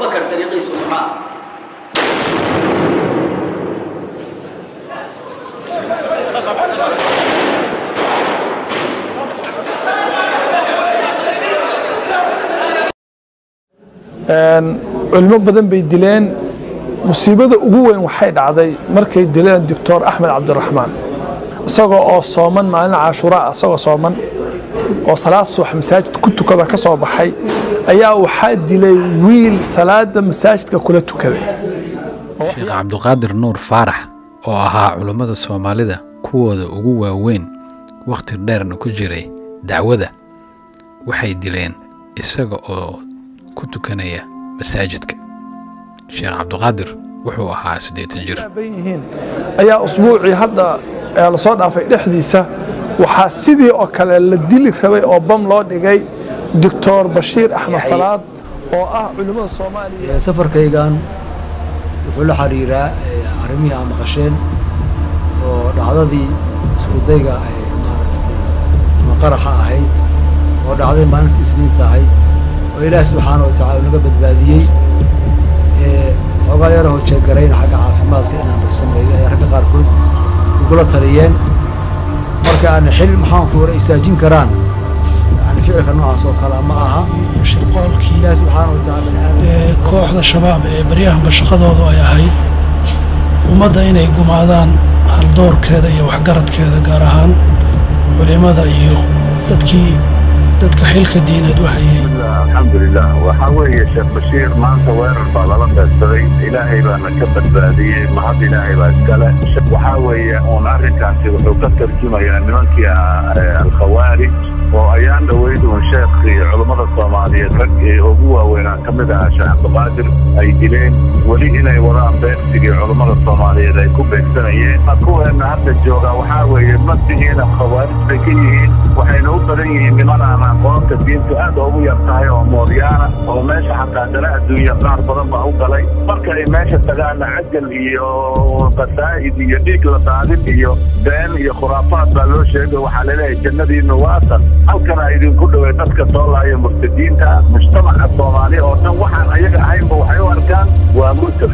بكر طريقي سبحان علماء بدن بيدلين مصيبة أقوى وحيد عضي مركي دلين الدكتور أحمد عبد الرحمن صاغة صومن معنا عاشوراء صاغة صومن وصلاة صبح مساجد كنت كذا كصوب حي أيها وحد دلي ويل صلاة مساجد كلته كذا شيخ عبد القادر نور فارح oo ahaa culimada Soomaalida kuwooda ugu waaweyn waqti dheerna ku jiray dacwada waxay dileen isaga oo ku tukanaya masaajidka Sheekh Abdul Qadir wuxuu ahaa 8 jir ayaa usbuuci hadda la soo dhaafay dhexdiisa waxa sidii oo kale la dili rabay oo bam loo dhigay Dr. Bashiir Ahmed Salaad oo ah culimada Soomaaliya safarkaygan wuxuu la xiriiraa arrimaha ama qasheen oo dhacdadii isku dayga ay maaragtay ama qaraxa ahayd oo dhacday maalintii Isniinta ahayd oo Ilaahay subhanahu wa ta'ala naga badbaadiyay xogaa yar oo jeegarayn xagga caafimaadka inaan sameeyo ay rag qaarkood igula taliyeen marka aan xil maxaan ku wareeysaajin karaan yani ficilka noocaas oo kala ma aha shirqoolkii Ilaahay subhanahu wa ta'ala kooxda shabaab ee baryahanba shaqadoodu ay ahayd ummadda inay gumaadaan hal doorkeeda iyo waxgaradkeeda gaar ahaan culimada iyo dadka xilka diineed waxay alxamdulillah waxa weeye Sheekh Bashiir maanta weerar baa lala beegsaday Ilaahay baana ka badbaadiyay mahad Ilaahay baa iskale waxa weeye oon arrinkaasi wuxuu ka tarjumayaa nimankii al-khawaarij oo ayaan dhaweyd oo sheekhi culimada Soomaaliyeed rag ugu waaweyn ka mid ah Sheekh Abdul Qaadir ay dileen wali inay wadaan beegsiga culimada Soomaaliyeed ay ku beegsanayeen kuweena hadda jooga waxa weeye masiixiina khawaarij bay ka yihiin waxayna u badan yihiin niman aan aqoonta diinta aad ugu yartahay oo mooryaana oo meesha xataa dana adduunyo qaar badan baa u galay marka ay meesha tagaan cajal iyo qasaa'id iyo dhiig la daadin iyo been iyo khuraafaad baa loo sheegay waxa la leeyahay jannadiina waasan halkan ay idinku dhaway dadka soo laaya murtadiinta mujtamaca Soomaaliya oo dhan waxaan ayaga ahaynba waxay u arkaan waa murtad